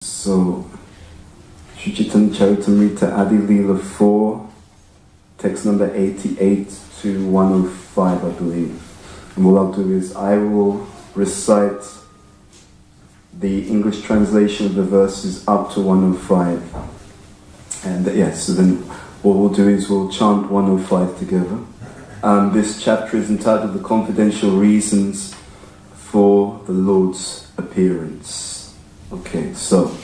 So, Sri Chaitanya Charitamrita Adi Lila 4, text number 88 to 105, I believe. And what I'll do is I will recite the English translation of the verses up to 105. And yes, so then what we'll do is we'll chant 105 together. This chapter is entitled The Confidential Reasons for the Lord's Appearance. Okay, so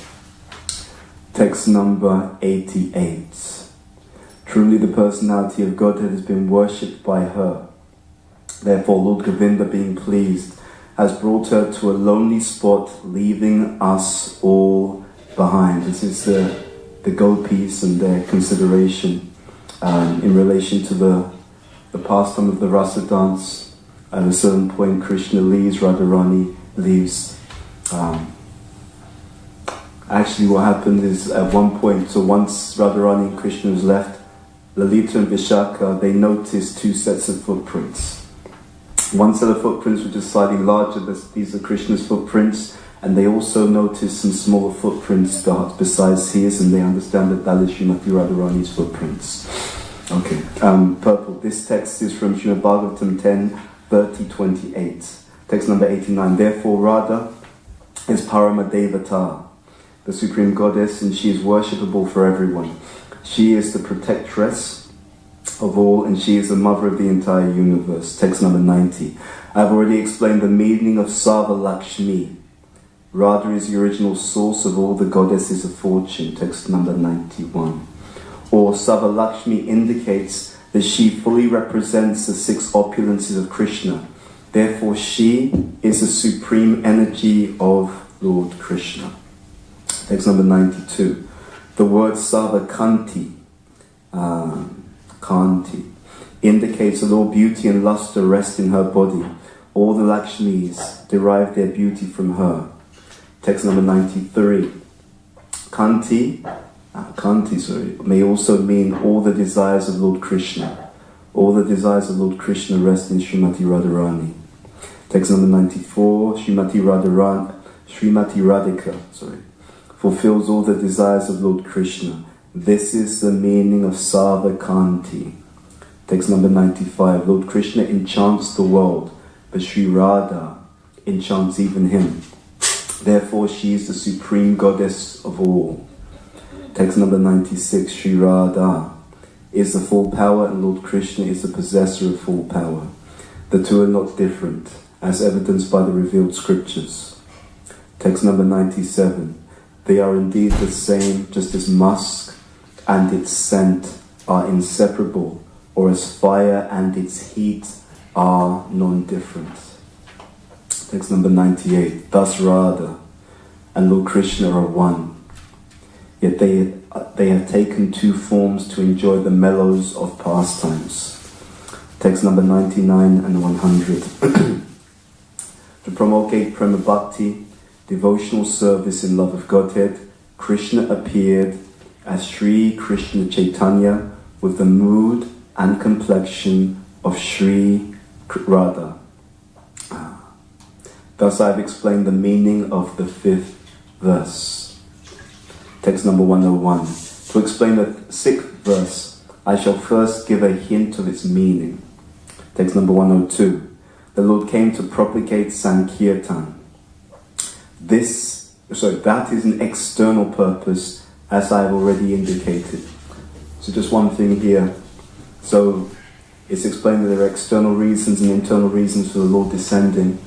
text number 88. Truly the personality of Godhead has been worshipped by her. Therefore Lord Govinda, being pleased, has brought her to a lonely spot, leaving us all behind. This is the gopis and their consideration in relation to the pastime of the rasa dance. At a certain point Krishna leaves, Radharani leaves. Actually what happened is at one point, so once Radharani and Krishna was left, Lalita and Vishaka, they noticed two sets of footprints. One set of footprints were just slightly larger, these are Krishna's footprints, and they also noticed some smaller footprints besides his, and they understand that is Srimati Radharani's footprints. Okay, purple. This text is from Srimad Bhagavatam 10, 30-28. Text number 89. Therefore Radha is Parama Devata, the Supreme Goddess, and she is worshipable for everyone. She is the protectress of all, and she is the mother of the entire universe. Text number 90. I have already explained the meaning of Sava Lakshmi. Radha is the original source of all the goddesses of fortune. Text number 91. Or Sava Lakshmi indicates that she fully represents the six opulences of Krishna. Therefore she is the supreme energy of Lord Krishna. Text number 92. The word Sava Kanti, Kanti, indicates that all beauty and luster rest in her body. All the Lakshmis derive their beauty from her. Text number 93. Kanti may also mean all the desires of Lord Krishna. All the desires of Lord Krishna rest in Srimati Radharani. Text number 94. Srimati Radhika, fulfills all the desires of Lord Krishna. This is the meaning of Sava Kanti. Text number 95. Lord Krishna enchants the world, but Sri Radha enchants even him. Therefore she is the supreme goddess of all. Text number 96. Sri Radha is the full power, and Lord Krishna is the possessor of full power. The two are not different, as evidenced by the revealed scriptures. Text number 97. They are indeed the same, just as musk and its scent are inseparable, or as fire and its heat are non-different. Text number 98. Thus Radha and Lord Krishna are one, yet they have taken two forms to enjoy the mellows of pastimes. Text number 99 and 100. To promulgate Prema Bhakti, devotional service in love of Godhead, Krishna appeared as Sri Krishna Chaitanya with the mood and complexion of Sri Radha. Thus I have explained the meaning of the fifth verse. Text number 101. To explain the sixth verse, I shall first give a hint of its meaning. Text number 102. The Lord came to propagate Sankirtan. That is an external purpose, as I have already indicated. So just one thing here. So it's explained that there are external reasons and internal reasons for the Lord descending,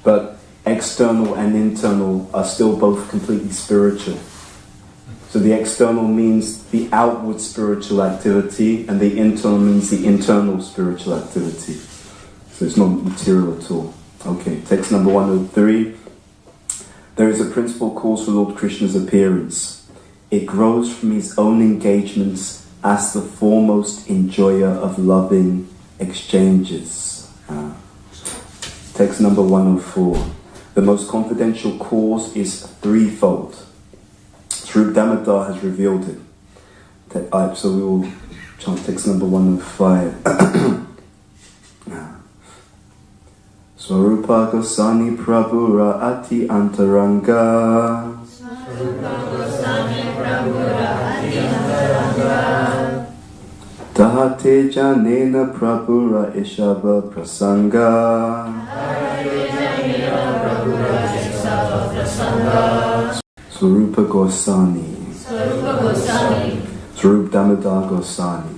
but external and internal are still both completely spiritual. So the external means the outward spiritual activity, and the internal means the internal spiritual activity. So it's not material at all. Okay, text number 103. There is a principal cause for Lord Krishna's appearance. It grows from his own engagements as the foremost enjoyer of loving exchanges. Text number 104. The most confidential cause is threefold. Sri Damodar has revealed it. So we will chant text number 105. Swarupa Gosani Prabhura Ati Antaranga Tahate janena prabhura ishava prasanga. Swarupa Goswami. Swarup Damodar Goswami.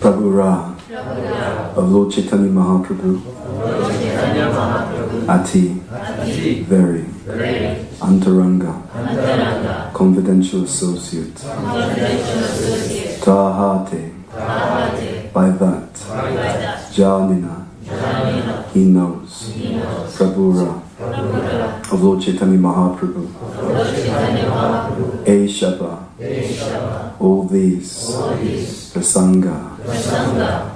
Prabhura of Lord Chaitanya Mahaprabhu. Ati. Very. Antaranga. Confidential associate. Tahate. By that. Janina. He knows. Prabhura of Lord Chaitanya Mahaprabhu. Eshava. All these. Prasanga.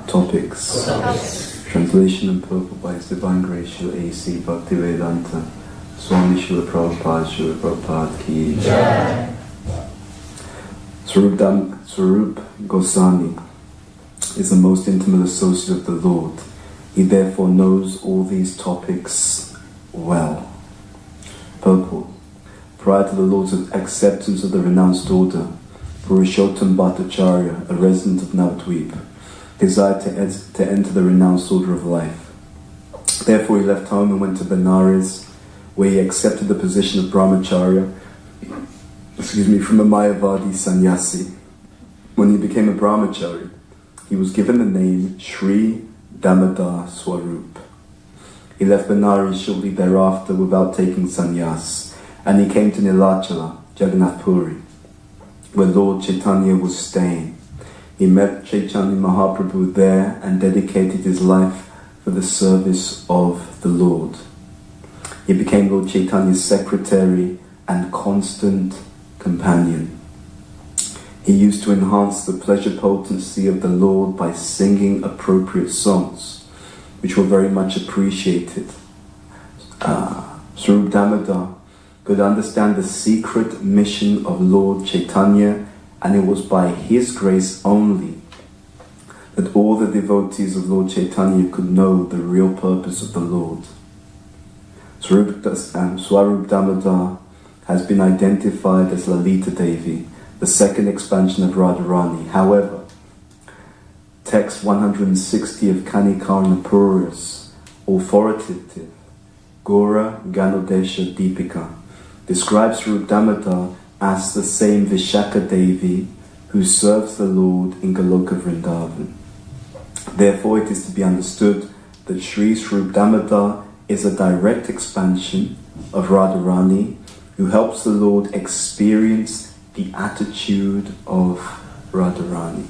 Topics. Translation and purport by His Divine Grace Srila A.C. Bhaktivedanta Swami Srila Prabhupada Ki Jai. Swarup Goswami is the most intimate associate of the Lord. He therefore knows all these topics well. Purport. Prior to the Lord's acceptance of the renounced order, Purushottam Bhattacharya, a resident of Navadvip, desired to enter the renounced order of life. Therefore he left home and went to Benares, where he accepted the position of brahmacharya, from a Mayavadi sannyasi. When he became a brahmachari, he was given the name Sri Damodar Swarup. He left Benares shortly thereafter without taking sannyas, and he came to Nilachala, Jagannath Puri, where Lord Chaitanya was staying. He met Chaitanya Mahaprabhu there and dedicated his life for the service of the Lord. He became Lord Chaitanya's secretary and constant companion. He used to enhance the pleasure potency of the Lord by singing appropriate songs, which were very much appreciated. Swarup Damodar could understand the secret mission of Lord Chaitanya, and it was by his grace only that all the devotees of Lord Chaitanya could know the real purpose of the Lord. Swarup Damodar has been identified as Lalita Devi, the second expansion of Radharani. However, text 160 of Kanikarna Purus, authoritative Gora Ganodesha Deepika, describes Swarup Damodar as the same Vishaka Devi who serves the Lord in Goloka Vrindavan. Therefore, it is to be understood that Sri Swarup Damodar is a direct expansion of Radharani who helps the Lord experience the attitude of Radharani.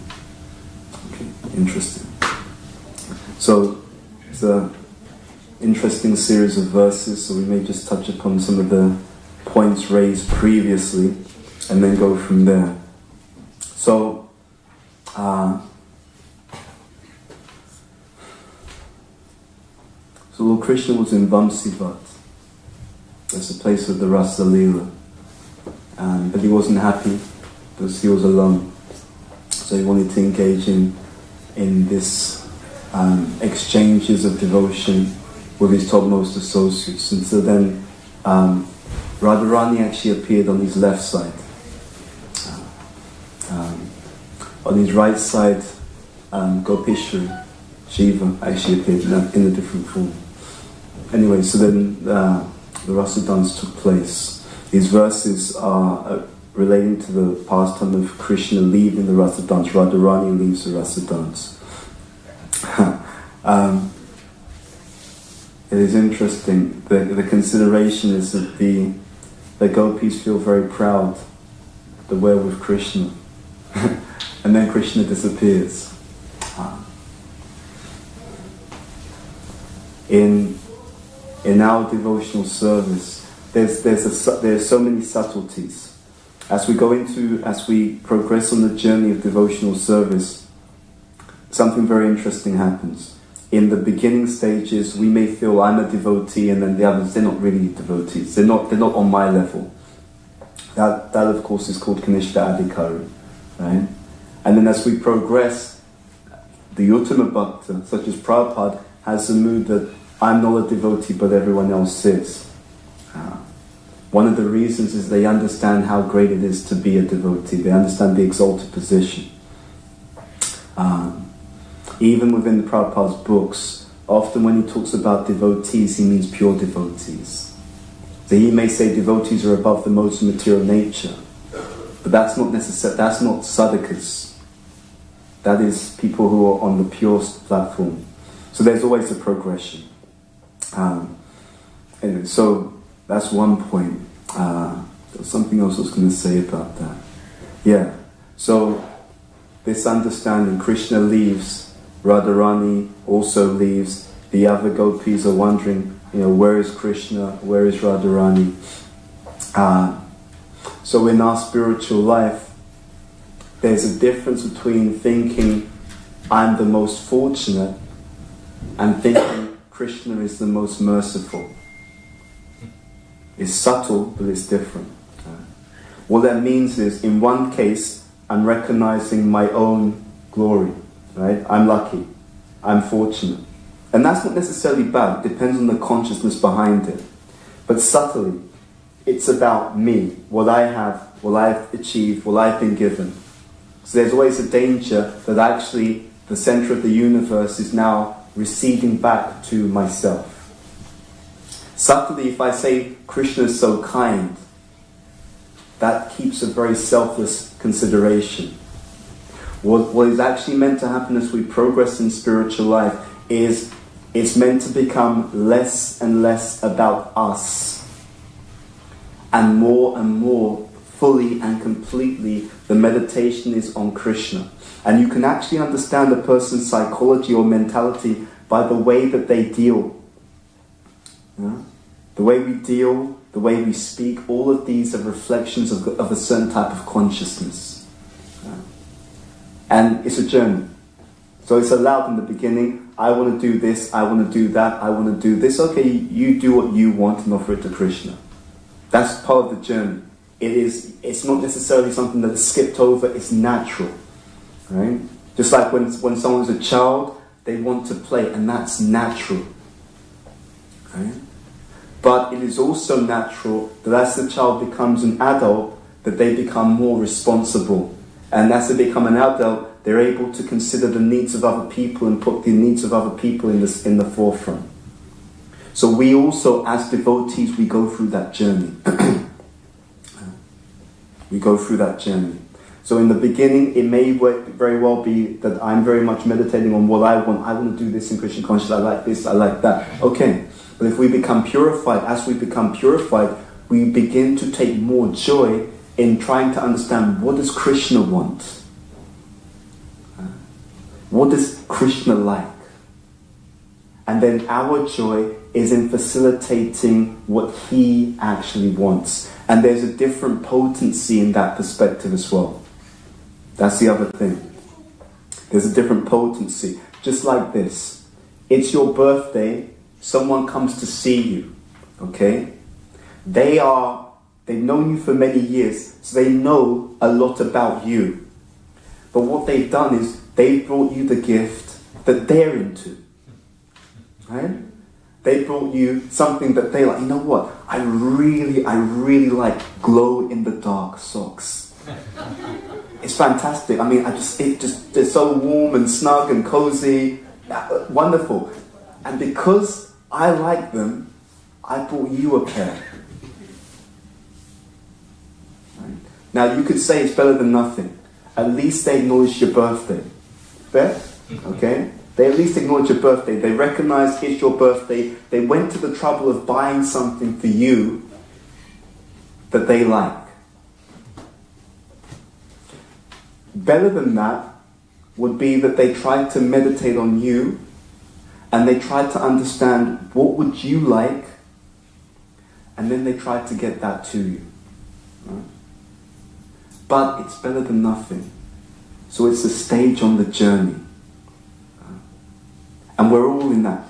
Okay, interesting. So, it's an interesting series of verses, so we may just touch upon some of the points raised previously and then go from there. So, Lord Krishna was in Vamsivat. That's the place of the Rasa Lila. But he wasn't happy because he was alone. So he wanted to engage in this exchanges of devotion with his topmost associates. And so then Radharani actually appeared on his left side. On his right side, Gopishri, Shiva, actually appeared in a different form. Anyway, so then the Rasa dance took place. These verses are relating to the pastime of Krishna leaving the Rasa dance. Radharani leaves the Rasa dance. It is interesting. The consideration is that the gopis feel very proud that we're with Krishna. And then Krishna disappears. In our devotional service, there's so many subtleties. As we progress on the journey of devotional service, something very interesting happens. In the beginning stages, we may feel I'm a devotee, and then the others, they're not really devotees. They're not on my level. That of course is called Kanishta Adhikari, right? And then as we progress, the Uttama Bhakta, such as Prabhupada, has the mood that I'm not a devotee, but everyone else is. One of the reasons is they understand how great it is to be a devotee. They understand the exalted position. Even within the Prabhupada's books, often when he talks about devotees, he means pure devotees. So he may say devotees are above the modes of material nature, but that's not necessary. That's not sadhakas. That is people who are on the pure platform. So there's always a progression. Anyway, so that's one point. There was something else I was going to say about that. Yeah. So this understanding, Krishna leaves, Radharani also leaves. The other gopis are wondering, where is Krishna? Where is Radharani? So in our spiritual life, there's a difference between thinking I'm the most fortunate and thinking Krishna is the most merciful. It's subtle, but it's different. What that means is, in one case, I'm recognizing my own glory. Right? I'm lucky. I'm fortunate. And that's not necessarily bad. It depends on the consciousness behind it. But subtly, it's about me, what I have, what I've achieved, what I've been given. So there's always a danger that actually the center of the universe is now receding back to myself. Subtly, if I say Krishna is so kind, that keeps a very selfless consideration. What is actually meant to happen as we progress in spiritual life is it's meant to become less and less about us, and more fully and completely the meditation is on Krishna. And you can actually understand a person's psychology or mentality by the way that they deal. The way we deal, the way we speak, all of these are reflections of a certain type of consciousness. And it's a journey. So it's allowed in the beginning, I want to do this, I want to do that, I want to do this. Okay, you do what you want and offer it to Krishna. That's part of the journey. It's not necessarily something that's skipped over, it's natural. Right? Just like when someone's a child, they want to play, and that's natural. Right? But it is also natural that as the child becomes an adult, that they become more responsible. And as they become an adult, they're able to consider the needs of other people and put the needs of other people in the forefront. So we also, as devotees, we go through that journey. We go through that journey. So in the beginning, it may very well be that I'm very much meditating on what I want. I want to do this in Krishna consciousness. I like this, I like that. Okay. But if we become purified, as we become purified, we begin to take more joy in trying to understand, what does Krishna want? What does Krishna like? And then our joy is in facilitating what he actually wants. And there's a different potency in that perspective as well. That's the other thing. There's a different potency. Just like this. It's your birthday, someone comes to see you. Okay? They've known you for many years, so they know a lot about you. But what they've done is they've brought you the gift that they're into. Right? They brought you something that they like. You know what? I really like glow-in-the-dark socks. It's fantastic. I mean, they're so warm and snug and cozy. Wonderful. And because I like them, I bought you a pair. Now, you could say it's better than nothing. At least they acknowledge your birthday. Fair? Okay? They at least acknowledge your birthday. They recognize it's your birthday. They went to the trouble of buying something for you that they like. Better than that would be that they tried to meditate on you and they tried to understand what would you like, and then they tried to get that to you. Right? But it's better than nothing. So it's a stage on the journey. And we're all in that.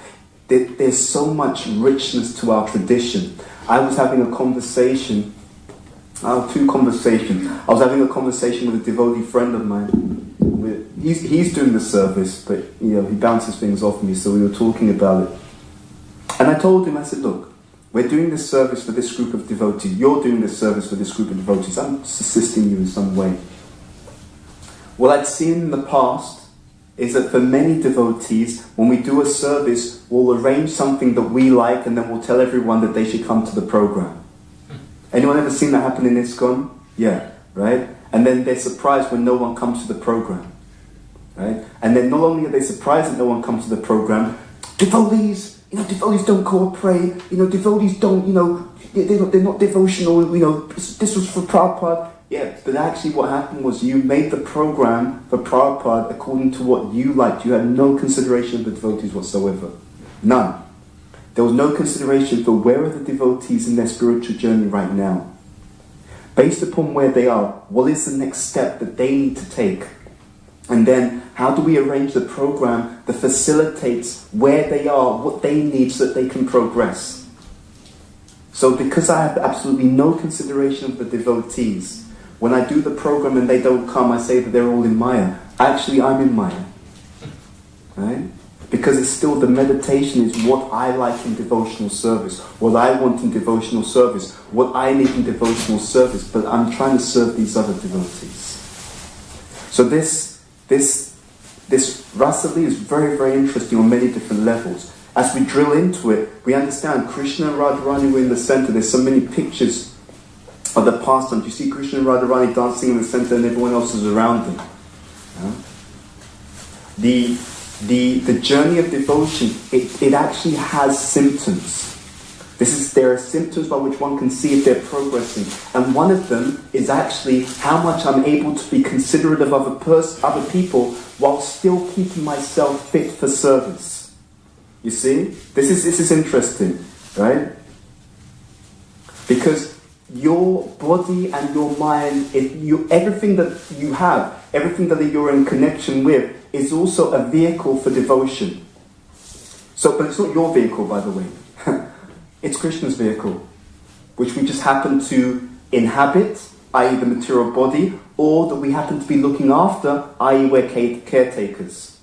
There's so much richness to our tradition. I was having a conversation, two conversations. I was having a conversation with a devotee friend of mine. He's doing the service, but he bounces things off me, so we were talking about it. And I told him, I said, look, we're doing this service for this group of devotees. You're doing this service for this group of devotees. I'm just assisting you in some way. What I'd seen in the past is that for many devotees, when we do a service, we'll arrange something that we like and then we'll tell everyone that they should come to the program. Anyone ever seen that happen in ISKCON? Yeah, right? And then they're surprised when no one comes to the program. Right? And then not only are they surprised that no one comes to the program, devotees don't cooperate, devotees don't, they're not devotional, this was for Prabhupada. Yeah, but actually what happened was you made the program for Prabhupada according to what you liked. You had no consideration of the devotees whatsoever. None. There was no consideration for where are the devotees in their spiritual journey right now. Based upon where they are, what is the next step that they need to take? And then how do we arrange the program that facilitates where they are, what they need so that they can progress? So because I have absolutely no consideration of the devotees, when I do the program and they don't come, I say that they're all in Maya. Actually, I'm in Maya. Right? Because it's still the meditation is what I like in devotional service, what I want in devotional service, what I need in devotional service, but I'm trying to serve these other devotees. So this Rasa Leela is very, very interesting on many different levels. As we drill into it, we understand Krishna and Radharani were in the center. There's so many pictures of the pastimes. You see Krishna and Radharani dancing in the center and everyone else is around them. Yeah? The journey of devotion, it actually has symptoms. There are symptoms by which one can see if they're progressing. And one of them is actually how much I'm able to be considerate of other people while still keeping myself fit for service. You see? This is interesting, right? Because your body and your mind, everything that you have, everything that you're in connection with, is also a vehicle for devotion. But it's not your vehicle, by the way. It's Krishna's vehicle, which we just happen to inhabit, i.e. the material body, or that we happen to be looking after, i.e. we're caretakers.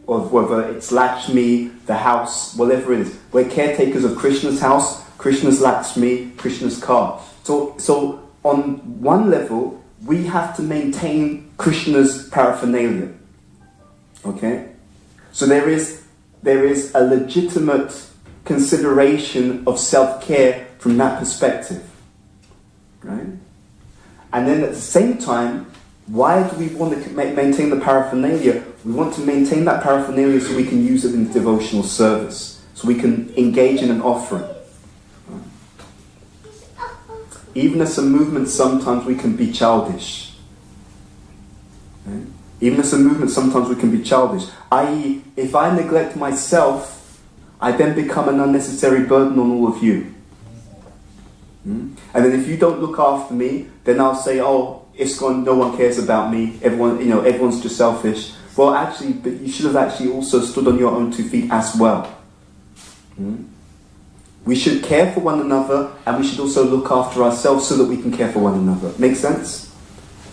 Or whether it's Lakshmi, the house, whatever it is. We're caretakers of Krishna's house, Krishna's Lakshmi, Krishna's car. So on one level, we have to maintain Krishna's paraphernalia. Okay? So there is a legitimate consideration of self-care from that perspective. Right? And then at the same time, why do we want to maintain the paraphernalia? We want to maintain that paraphernalia so we can use it in devotional service. So we can engage in an offering. Even as a movement, sometimes we can be childish. Right? Even as a movement, sometimes we can be childish. I.e., if I neglect myself, I then become an unnecessary burden on all of you. And then if you don't look after me, then I'll say, oh, ISKCON, no one cares about me. Everyone's just selfish. Well, actually, but you should have actually also stood on your own 2 feet as well. We should care for one another, and we should also look after ourselves so that we can care for one another. Make sense?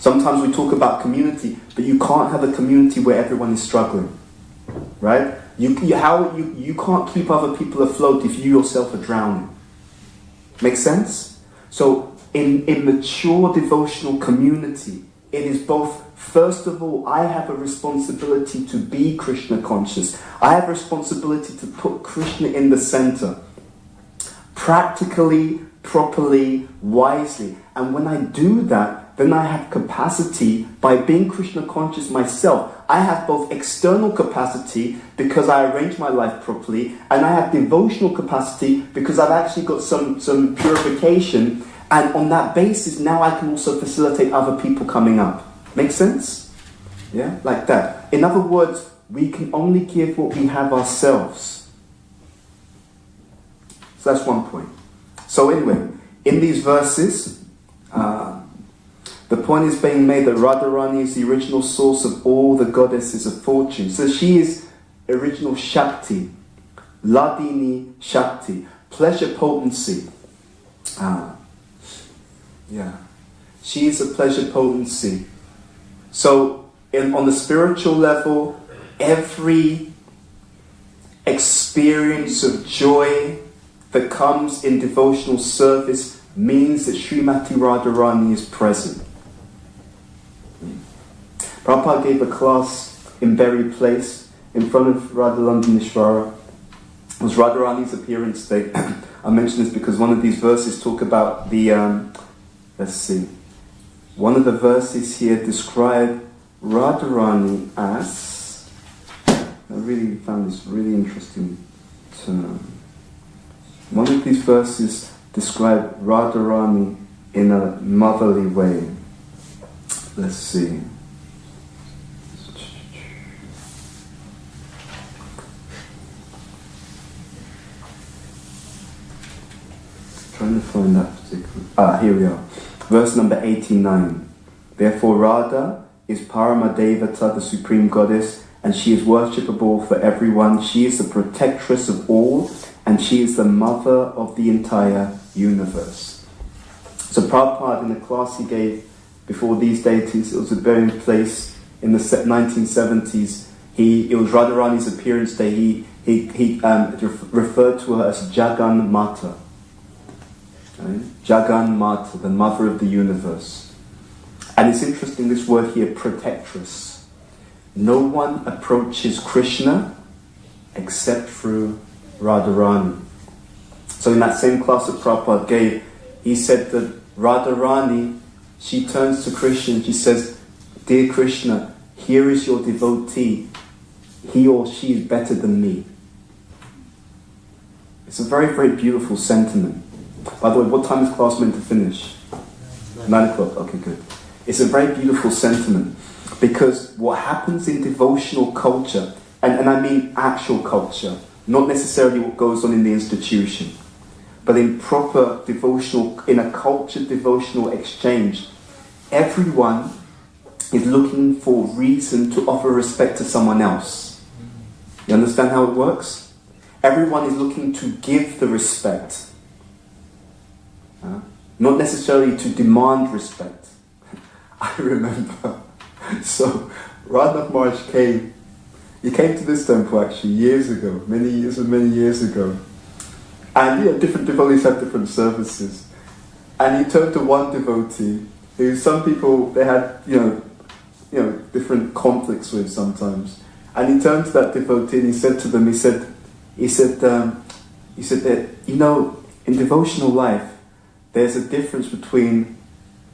Sometimes we talk about community, but you can't have a community where everyone is struggling. Right? You can't keep other people afloat if you yourself are drowning. Make sense? So in mature devotional community, it is both, first of all, I have a responsibility to be Krishna conscious. I have a responsibility to put Krishna in the center. Practically, properly, wisely. And when I do that, then I have capacity, by being Krishna conscious myself, I have both external capacity because I arrange my life properly, and I have devotional capacity because I've actually got some purification, and on that basis now I can also facilitate other people coming up. Make sense? Yeah, like that. In other words, we can only give what we have ourselves. So that's one point. So anyway, in these verses, the point is being made that Radharani is the original source of all the goddesses of fortune. So she is original Shakti, Ladini Shakti, pleasure potency. She is a pleasure potency. So on the spiritual level, every experience of joy that comes in devotional service means that Srimati Radharani is present. Prabhupada gave a class in Berry Place in front of Radha-London Ishvara. It was Radharani's appearance day. I mention this because one of these verses talk about the, let's see, one of the verses here describe Radharani as, I really found this really interesting term. One of these verses describe Radharani in a motherly way. Let's see. Trying to find that particular... here we are. Verse number 89. Therefore Radha is Parama Devata, the supreme goddess, and she is worshipable for everyone. She is the protectress of all, and she is the mother of the entire universe. So Prabhupada, in the class he gave before these deities, it was a very place in the 1970s. It was Radharani's appearance day. He referred to her as Jagan Mata. Right? Jagan Mata, the mother of the universe. And it's interesting, this word here, protectress. No one approaches Krishna except through Radharani. So in that same class that Prabhupada gave, he said that Radharani, she turns to Krishna and she says, "Dear Krishna, here is your devotee. He or she is better than me." It's a very, very beautiful sentiment. By the way, what time is class meant to finish? 9 o'clock. Okay, good. It's a very beautiful sentiment, because what happens in devotional culture, and I mean actual culture, not necessarily what goes on in the institution, but in proper devotional, in a cultured devotional exchange, everyone is looking for reason to offer respect to someone else. You understand how it works? Everyone is looking to give the respect, not necessarily to demand respect. I remember, so Radhanath Maharaj came to this temple actually years ago, many years ago. And different devotees have different services. And he turned to one devotee who some people, they had, different conflicts with sometimes. And he turned to that devotee and he said to them, he said that, in devotional life, there's a difference between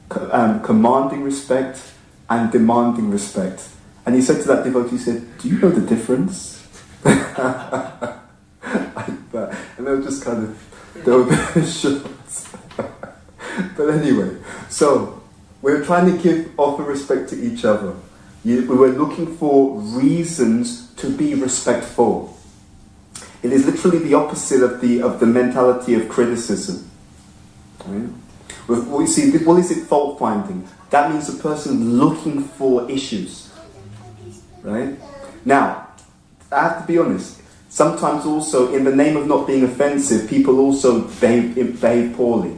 commanding respect and demanding respect. And he said to that devotee, he said, "Do you know the difference?" Like that. And they were just kind of, they were very short. But anyway, so we're trying to offer respect to each other. We were looking for reasons to be respectful. It is literally the opposite of the mentality of criticism. Right? What is it? Fault finding. That means the person looking for issues. Right? Now, I have to be honest. Sometimes also, in the name of not being offensive, people also behave poorly.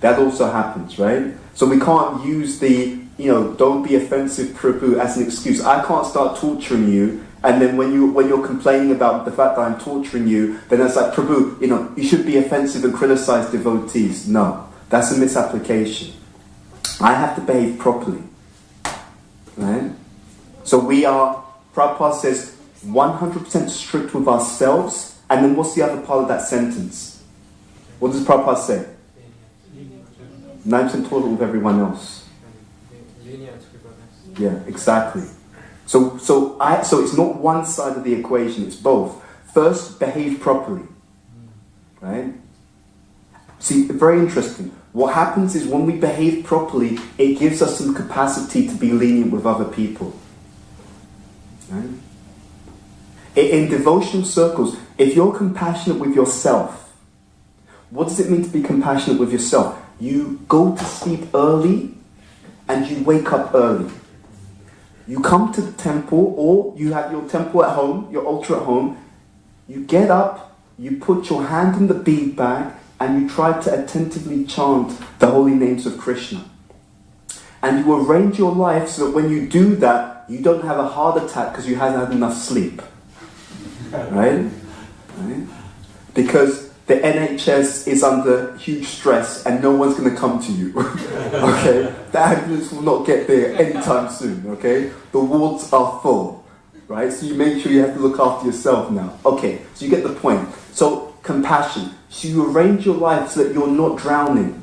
That also happens, right? So we can't use the, don't be offensive, Prabhu, as an excuse. I can't start torturing you, and then when you're complaining about the fact that I'm torturing you, then it's like, Prabhu, you should be offensive and criticize devotees. No, that's a misapplication. I have to behave properly, right? So Prabhupada says, 100% strict with ourselves, and then what's the other part of that sentence? What does Prabhupada say? 9% tolerant with everyone else. Yeah, exactly. So it's not one side of the equation, it's both. First, behave properly. Right? See, very interesting. What happens is when we behave properly, it gives us some capacity to be lenient with other people. Right? In devotional circles, if you're compassionate with yourself, what does it mean to be compassionate with yourself? You go to sleep early and you wake up early. You come to the temple, or you have your temple at home, your altar at home. You get up, you put your hand in the bead bag, and you try to attentively chant the holy names of Krishna. And you arrange your life so that when you do that, you don't have a heart attack because you haven't had enough sleep. Right? Because the NHS is under huge stress and no one's going to come to you. Okay? The ambulance will not get there anytime soon. Okay? The wards are full. Right? So you make sure you have to look after yourself now. Okay, so you get the point. So, compassion. So you arrange your life so that you're not drowning.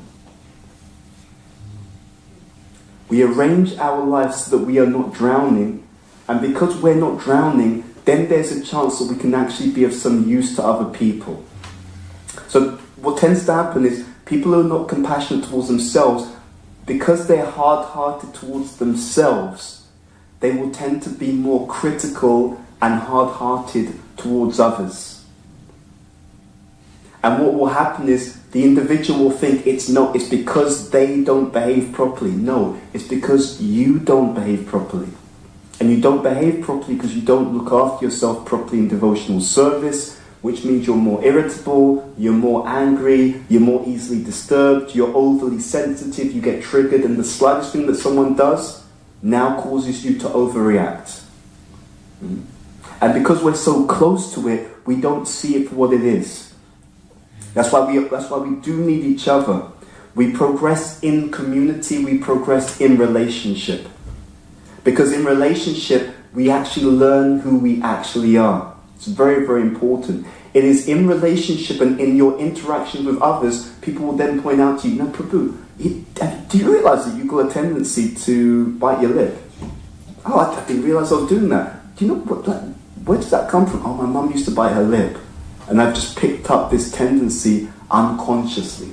We arrange our lives so that we are not drowning. And because we're not drowning, then there's a chance that we can actually be of some use to other people. So what tends to happen is people who are not compassionate towards themselves, because they're hard-hearted towards themselves, they will tend to be more critical and hard-hearted towards others. And what will happen is the individual will think it's because they don't behave properly. No, it's because you don't behave properly. And you don't behave properly because you don't look after yourself properly in devotional service, which means you're more irritable, you're more angry, you're more easily disturbed, you're overly sensitive, you get triggered, and the slightest thing that someone does now causes you to overreact. And because we're so close to it, we don't see it for what it is. That's why we do need each other. We progress in community, we progress in relationship. Because in relationship, we actually learn who we actually are. It's very, very important. It is in relationship and in your interaction with others, people will then point out to you, Prabhu, do you realise that you've got a tendency to bite your lip? Oh, I didn't realise I was doing that. Do you know where does that come from? Oh, my mum used to bite her lip. And I've just picked up this tendency unconsciously.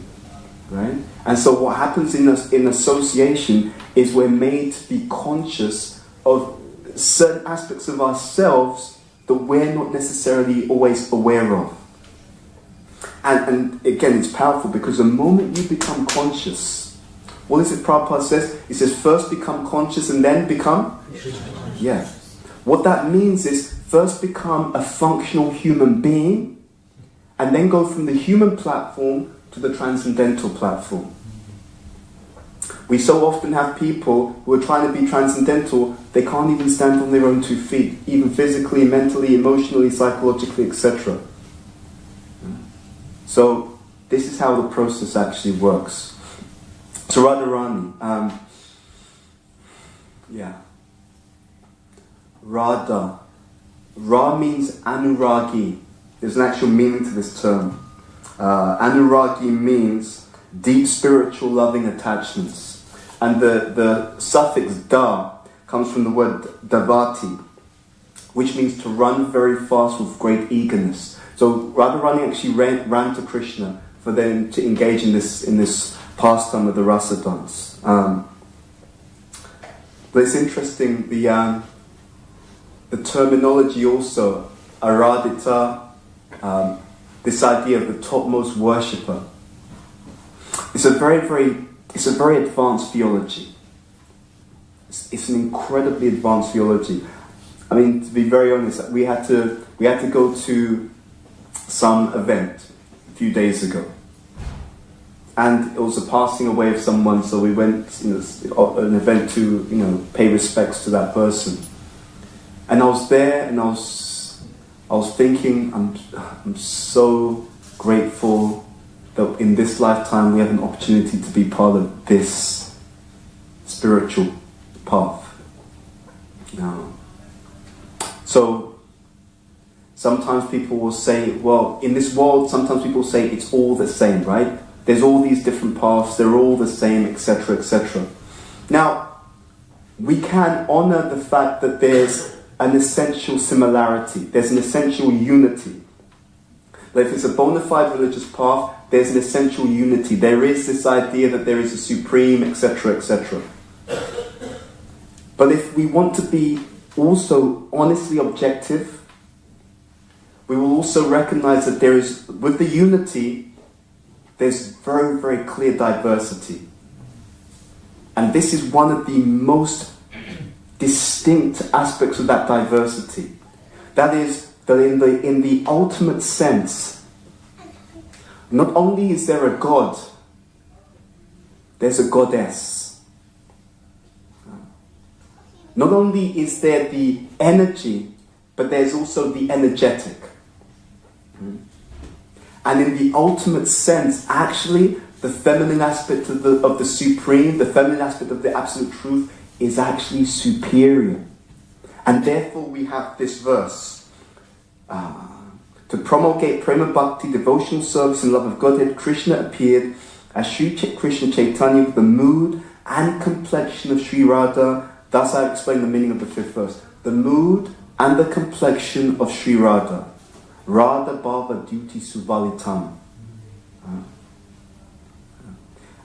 Right? And so what happens in association is we're made to be conscious of certain aspects of ourselves that we're not necessarily always aware of. And again, it's powerful because the moment you become conscious, what is it Prabhupada says? He says, first become conscious and then become? Yeah. What that means is first become a functional human being and then go from the human platform to the transcendental platform. We so often have people who are trying to be transcendental, they can't even stand on their own 2 feet, even physically, mentally, emotionally, psychologically, etc. So this is how the process actually works. So Radharani, Radha. Ra means anuragi. There's an actual meaning to this term. Anuragi means deep spiritual loving attachments. And the suffix da comes from the word davati, which means to run very fast with great eagerness. So Radharani actually ran to Krishna for them to engage in this pastime of the rasa dance. But it's interesting, the terminology also, aradita, this idea of the topmost worshipper. It's a very advanced theology. It's an incredibly advanced theology. I mean, to be very honest, we had to go to some event a few days ago, and it was a passing away of someone. So we went, an event to pay respects to that person. And I was there, and I was thinking, I'm so grateful that in this lifetime we have an opportunity to be part of this spiritual path. So sometimes people will say, well, in this world, sometimes people say it's all the same, right? There's all these different paths, they're all the same, etc., etc. Now, we can honor the fact that there's an essential similarity, there's an essential unity. But if it's a bona fide religious path, there's an essential unity. There is this idea that there is a supreme, etc., etc. But if we want to be also honestly objective, we will also recognize that there is, with the unity, there's very, very clear diversity. And this is one of the most distinct aspects of that diversity. That is, that in the ultimate sense, not only is there a God, there's a goddess. Not only is there the energy, but there's also the energetic. And in the ultimate sense, actually, the feminine aspect of the supreme, the feminine aspect of the absolute truth is actually superior. And therefore we have this verse. To promulgate Prema Bhakti, devotional service and love of Godhead, Krishna appeared as Sri Krishna Chaitanya with the mood and complexion of Sri Radha. Thus I explain the meaning of the fifth verse. The mood and the complexion of Sri Radha. Radha Bhava Duty Suvalitam.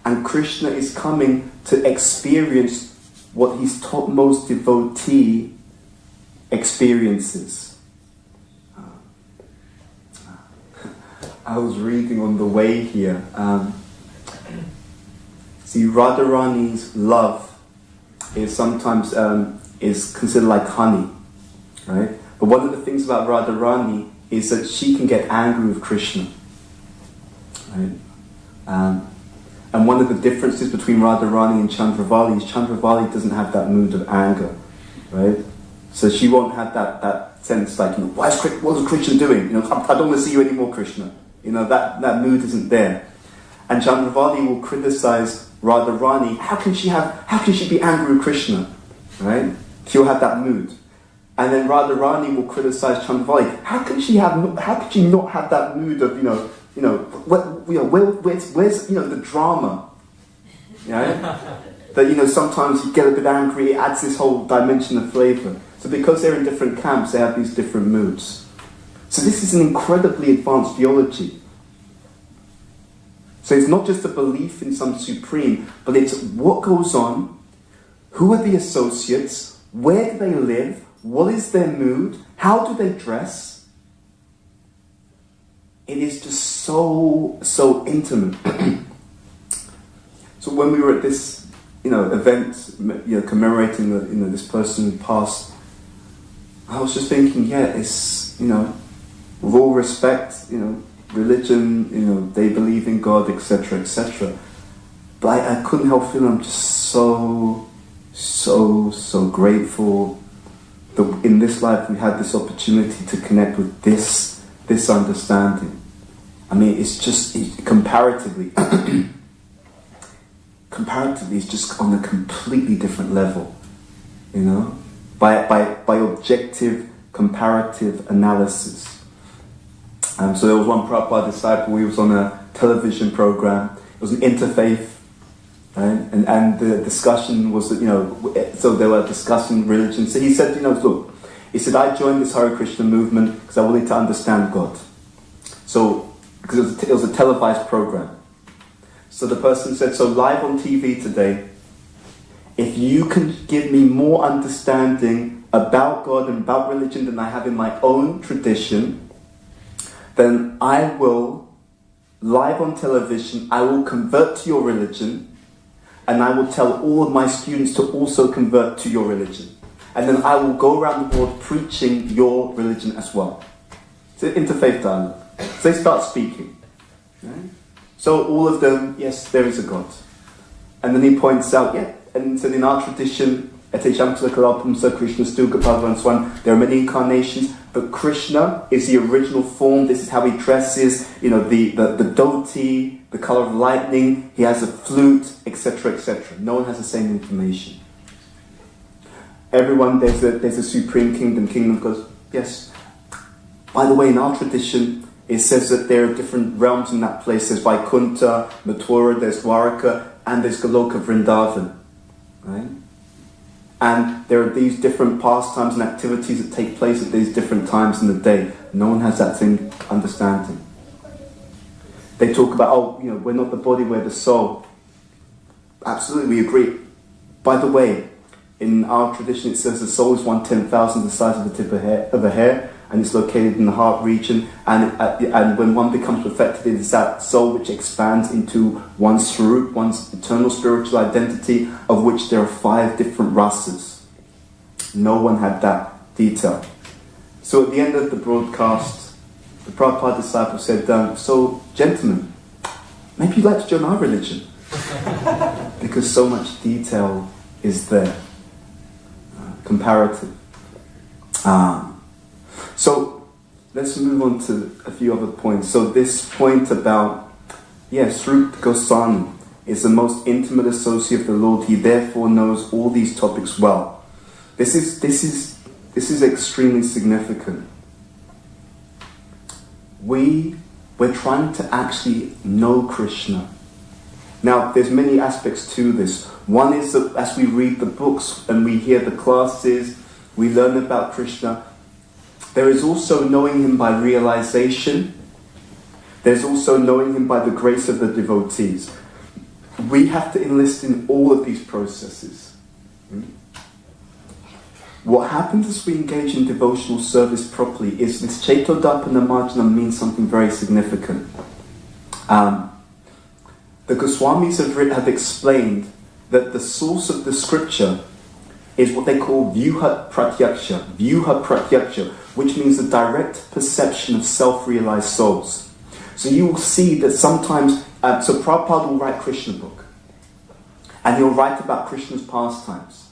And Krishna is coming to experience what his topmost devotee experiences. I was reading on the way here. See, Radharani's love is sometimes is considered like honey, right? But one of the things about Radharani is that she can get angry with Krishna, right? And one of the differences between Radharani and Chandravali is Chandravali doesn't have that mood of anger, right? So she won't have that sense like, what is Krishna doing? I don't want to see you anymore, Krishna. That mood isn't there. And Chandravali will criticize Radharani. How can she be angry with Krishna? Right? She'll have that mood. And then Radharani will criticize Chandravali. How can she not have that mood of, where's the drama? Right? That, sometimes you get a bit angry, it adds this whole dimension of flavor. So because they're in different camps, they have these different moods. So this is an incredibly advanced theology. So it's not just a belief in some supreme, but it's what goes on, who are the associates, where do they live, what is their mood, how do they dress. It is just so intimate. So when we were at this, event, commemorating this person who passed, I was just thinking, it's, with all respect, religion, they believe in God, etc., etc. But I couldn't help feeling I'm just so grateful that in this life we had this opportunity to connect with this understanding. I mean, it's just comparatively, it's just on a completely different level, by objective, comparative analysis. So there was one Prabhupada disciple, he was on a television program, it was an interfaith, right? And the discussion was that, so they were discussing religion. So he said, look, he said, I joined this Hare Krishna movement because I wanted to understand God. So, because it was a televised program. So the person said, so live on TV today, if you can give me more understanding about God and about religion than I have in my own tradition, then I will, live on television, I will convert to your religion, and I will tell all of my students to also convert to your religion. And then I will go around the world preaching your religion as well. It's an interfaith dialogue. So they start speaking. Right? So all of them, yes, there is a God. And then he points out, and so in our tradition, Krishna, and so on, there are many incarnations, but Krishna is the original form. This is how he dresses, the dhoti, the color of lightning, he has a flute, etc., etc. No one has the same information. Everyone, there's a supreme kingdom goes, yes. By the way, in our tradition, it says that there are different realms in that place. There's Vaikuntha, Mathura, there's Dwaraka, and there's Goloka Vrindavan. Right? And there are these different pastimes and activities that take place at these different times in the day. No one has that same understanding. They talk about, we're not the body, we're the soul. Absolutely, we agree. By the way, in our tradition it says the soul is 1/10,000 the size of the tip of a hair, and it's located in the heart region, and when one becomes perfected, it is that soul which expands into one's swarup, one's eternal spiritual identity, of which there are 5 different rasas. No one had that detail. So at the end of the broadcast, the Prabhupada disciple said, so gentlemen, maybe you'd like to join our religion, because so much detail is there, comparative. So let's move on to a few other points. So this point about, Sruta Goswami is the most intimate associate of the Lord. He therefore knows all these topics well. This is extremely significant. We're trying to actually know Krishna. Now, there's many aspects to this. One is that as we read the books and we hear the classes, we learn about Krishna. There is also knowing him by realization. There's also knowing him by the grace of the devotees. We have to enlist in all of these processes. What happens as we engage in devotional service properly is this Chaitodapana Marjana means something very significant. The Goswamis have explained that the source of the scripture is what they call Vyuha Pratyaksha, which means the direct perception of self-realized souls. So you will see that sometimes, so Prabhupada will write Krishna book, and he'll write about Krishna's pastimes.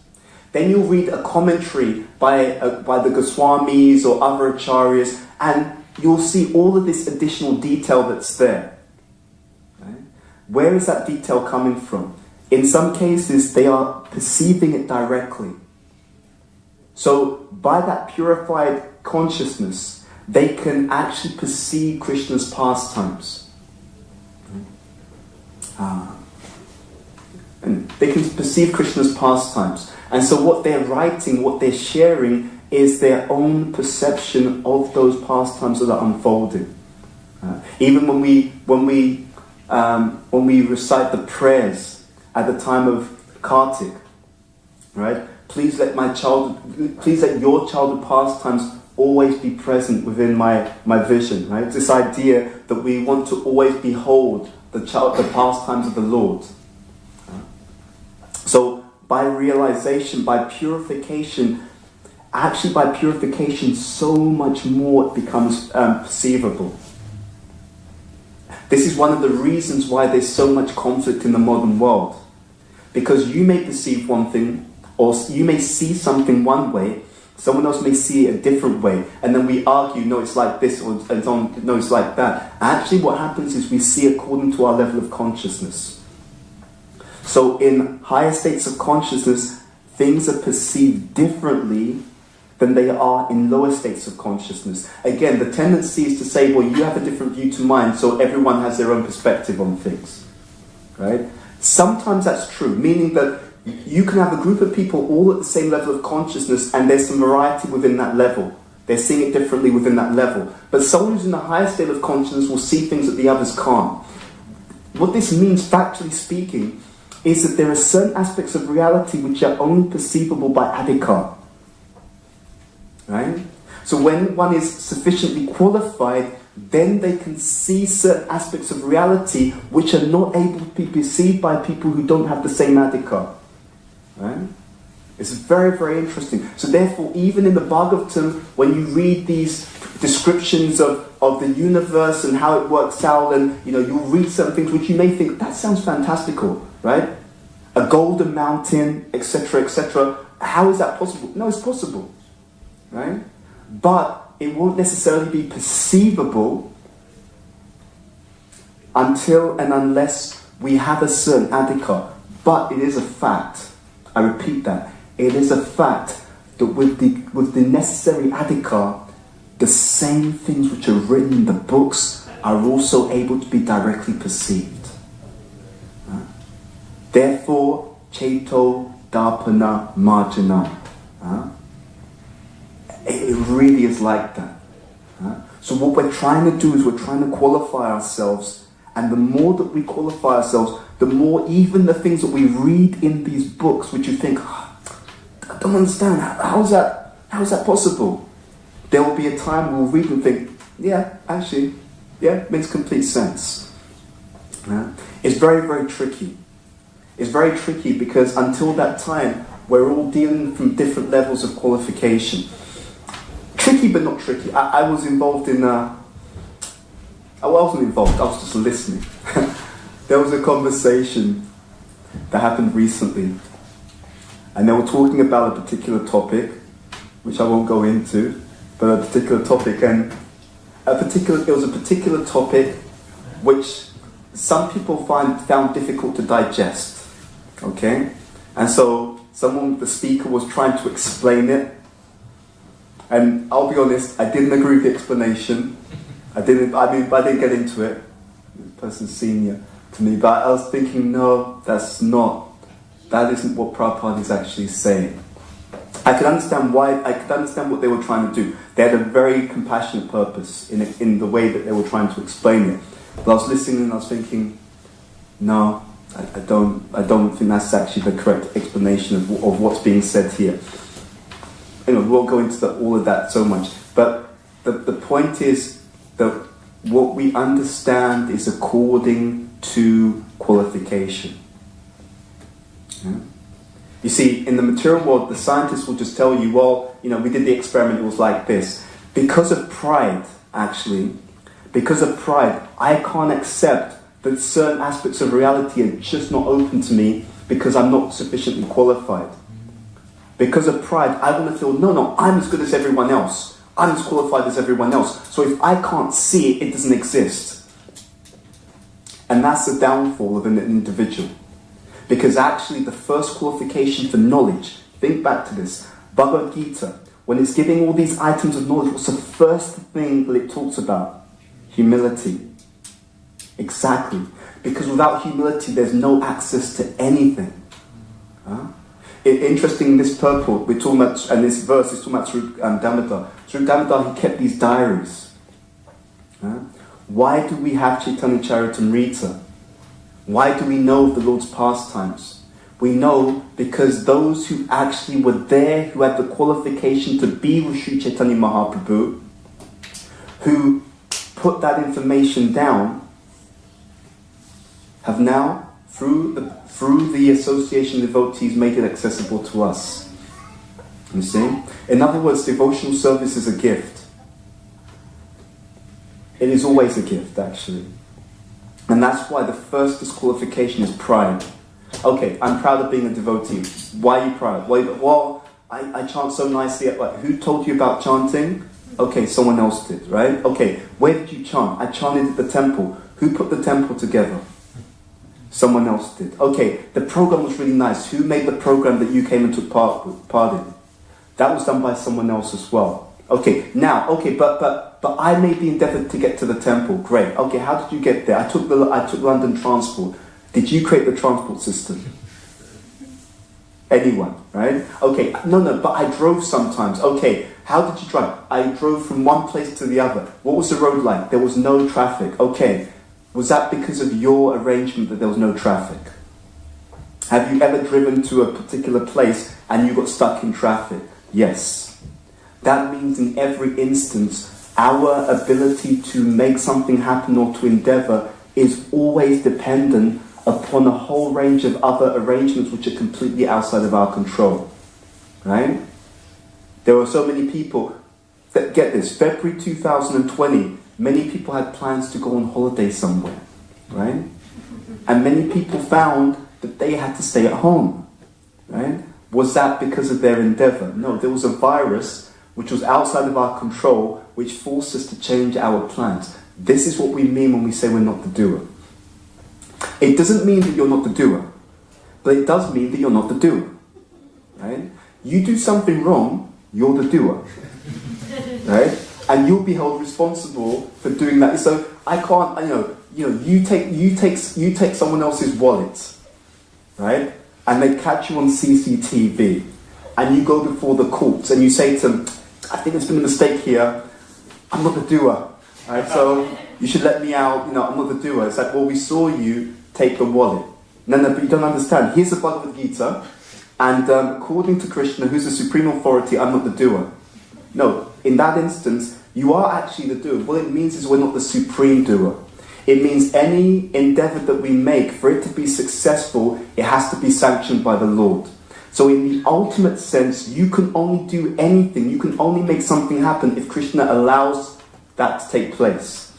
Then you'll read a commentary by the Goswamis or other acharyas, and you'll see all of this additional detail that's there. Right? Where is that detail coming from? In some cases, they are perceiving it directly. So by that purified consciousness, they can actually perceive Krishna's pastimes. And they can perceive Krishna's pastimes. And so what they're writing, what they're sharing, is their own perception of those pastimes that are unfolding. Even when we recite the prayers at the time of Kartik, right? Please let your childhood pastimes always be present within my vision, right? This idea that we want to always behold the pastimes of the Lord. So by realization, by purification, so much more becomes perceivable. This is one of the reasons why there's so much conflict in the modern world. Because you may perceive one thing, or you may see something one way, someone else may see it a different way, and then we argue, no, it's like this, or no, it's like that. Actually, what happens is we see according to our level of consciousness. So in higher states of consciousness, things are perceived differently than they are in lower states of consciousness. Again, the tendency is to say, well, you have a different view to mine, so everyone has their own perspective on things. Right? Sometimes that's true, meaning that you can have a group of people all at the same level of consciousness, and there's some variety within that level. They're seeing it differently within that level. But someone who's in a higher state of consciousness will see things that the others can't. What this means, factually speaking, is that there are certain aspects of reality which are only perceivable by adhikar. Right? So when one is sufficiently qualified, then they can see certain aspects of reality which are not able to be perceived by people who don't have the same adhikar. Right? It's very, very interesting. So therefore, even in the Bhagavatam, when you read these descriptions of the universe and how it works out, and you'll read certain things which you may think, that sounds fantastical, right? A golden mountain, etc., etc. How is that possible? No, it's possible, right? But it won't necessarily be perceivable until and unless we have a certain adhikar. But it is a fact. I repeat that. It is a fact that with the necessary adhikar, the same things which are written in the books are also able to be directly perceived. Therefore, Chaito Dapana Marjana. It really is like that. So what we're trying to do is we're trying to qualify ourselves, and the more that we qualify ourselves, the more even the things that we read in these books, which you think, I don't understand, how is that possible? There will be a time we'll read and think, it makes complete sense. It's very, very tricky. It's very tricky because until that time, we're all dealing from different levels of qualification. Tricky but not tricky. I was involved in... I wasn't involved, I was just listening. There was a conversation that happened recently, and they were talking about a particular topic, which I won't go into, but a particular topic, and it was a particular topic which some people found difficult to digest. Okay? And so the speaker was trying to explain it. And I'll be honest, I didn't agree with the explanation. I didn't get into it. The person's senior to me, but I was thinking, no, that isn't what Prabhupada is actually saying. I could understand what they were trying to do. They had a very compassionate purpose in the way that they were trying to explain it. But I was listening and I was thinking, no, I don't think that's actually the correct explanation of what's being said here. We won't go into all of that so much. But the point is that what we understand is according to qualification. Yeah? You see, in the material world, the scientists will just tell you, well, we did the experiment, it was like this. Because of pride, I can't accept that certain aspects of reality are just not open to me because I'm not sufficiently qualified. Because of pride, I want to feel, no, I'm as good as everyone else. I'm as qualified as everyone else. So if I can't see it, it doesn't exist. And that's the downfall of an individual. Because actually the first qualification for knowledge, think back to this, Bhagavad Gita, when it's giving all these items of knowledge, what's the first thing that it talks about? Humility. Exactly. Because without humility, there's no access to anything. Interesting, this purport we're talking about, and this verse is talking about Sri Damodar. Sri Damodar, he kept these diaries. Why do we have Chaitanya Charitamrita? Why do we know of the Lord's pastimes? We know because those who actually were there, who had the qualification to be with Sri Chaitanya Mahaprabhu, who put that information down, have now, through the association of devotees, made it accessible to us. You see? In other words, devotional service is a gift. It is always a gift, actually. And that's why the first disqualification is pride. Okay, I'm proud of being a devotee. Why are you proud? Well, I chant so nicely. Who told you about chanting? Okay, someone else did, right? Okay, where did you chant? I chanted at the temple. Who put the temple together? Someone else did. Okay, the program was really nice. Who made the program that you came and took part in? That was done by someone else as well. Okay, but I made the endeavour to get to the temple. Great. Okay, how did you get there? I took London transport. Did you create the transport system? Anyone, right? Okay, no, but I drove sometimes. Okay, how did you drive? I drove from one place to the other. What was the road like? There was no traffic. Okay, was that because of your arrangement that there was no traffic? Have you ever driven to a particular place and you got stuck in traffic? Yes. That means in every instance, our ability to make something happen or to endeavour is always dependent upon a whole range of other arrangements which are completely outside of our control. Right? There were so many people that, get this, February 2020, many people had plans to go on holiday somewhere. Right? And many people found that they had to stay at home. Right? Was that because of their endeavour? No, there was a virus which was outside of our control, which forced us to change our plans. This is what we mean when we say we're not the doer. It doesn't mean that you're not the doer, but it does mean that you're not the doer. Right? You do something wrong, you're the doer. Right? And you'll be held responsible for doing that. So I can't, you take someone else's wallet, right? And they catch you on CCTV, and you go before the courts and you say to them, I think there's been a mistake here, I'm not the doer, right? So you should let me out, I'm not the doer. It's like, well, we saw you take the wallet. No, but you don't understand. Here's the Bhagavad Gita, and according to Krishna, who's the supreme authority, I'm not the doer. No, in that instance, you are actually the doer. What it means is we're not the supreme doer. It means any endeavour that we make, for it to be successful, it has to be sanctioned by the Lord. So in the ultimate sense, you can only do anything, you can only make something happen if Krishna allows that to take place.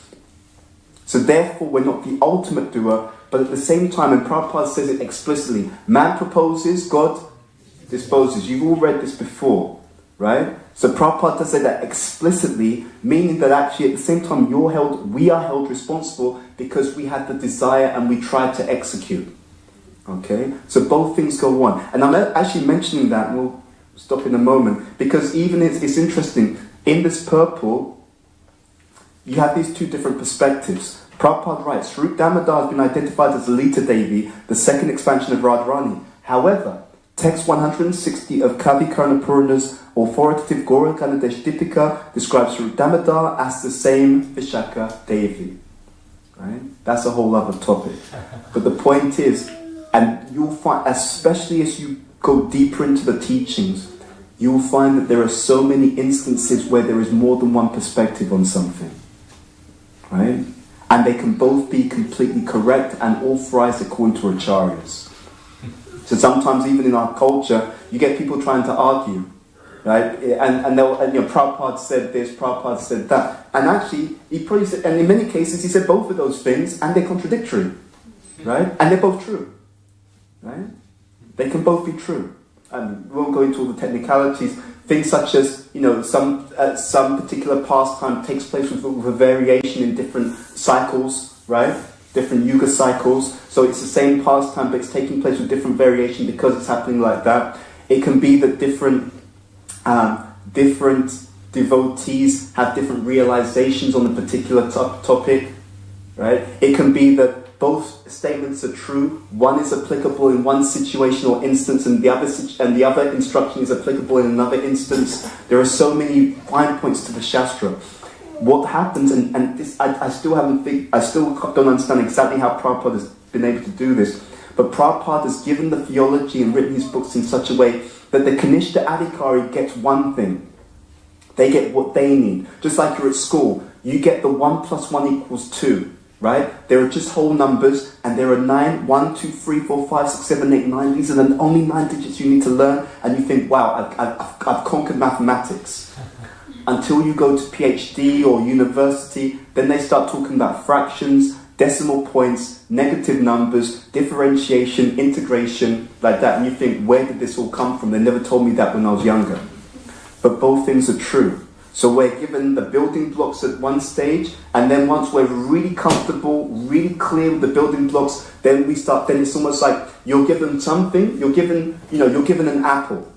So therefore, we're not the ultimate doer, but at the same time, and Prabhupada says it explicitly, man proposes, God disposes. You've all read this before, right? So Prabhupada does say that explicitly, meaning that actually at the same time we are held responsible because we had the desire and we tried to execute. Okay? So both things go on. And I'm actually mentioning that, and we'll stop in a moment, because even it's interesting, in this purple, you have these two different perspectives. Prabhupada writes, Swarup Damodar has been identified as Lita Devi, the second expansion of Radharani. However, text 160 of Kavi Karna Purana's authoritative Gaura Ganadesh Dipika describes Swarup Damodar as the same Vishaka Devi. Right? That's a whole other topic. But the point is, and you'll find, especially as you go deeper into the teachings, you'll find that there are so many instances where there is more than one perspective on something. Right? And they can both be completely correct and authorized according to acharyas. So sometimes even in our culture, you get people trying to argue, right? And they'll, Prabhupada said this, Prabhupada said that. And actually, he probably said, and in many cases, he said both of those things, and they're contradictory, right? And they're both true, right? They can both be true. And we won't go into all the technicalities. Things such as, some particular pastime takes place with a variation in different cycles, right? Different yuga cycles. So it's the same pastime, but it's taking place with different variation because it's happening like that. It can be that different devotees have different realizations on a particular topic, right? It can be that both statements are true. One is applicable in one situation or instance, and the other instruction is applicable in another instance. There are so many fine points to the Shastra. What happens, and this, I still don't understand exactly how Prabhupada has been able to do this, but Prabhupada has given the theology and written his books in such a way that the Kanishta Adhikari gets one thing. They get what they need. Just like you're at school, you get the 1 + 1 = 2. Right? There are just whole numbers, and there are 9, 1, 2, 3, 4, 5, 6, 7, 8, 9. These are the only 9 digits you need to learn, and you think, wow, I've conquered mathematics. Until you go to PhD or university, then they start talking about fractions, decimal points, negative numbers, differentiation, integration, like that, and you think, where did this all come from? They never told me that when I was younger. But both things are true. So we're given the building blocks at one stage, and then once we're really comfortable, really clear with the building blocks, then it's almost like you're given something, you're given an apple,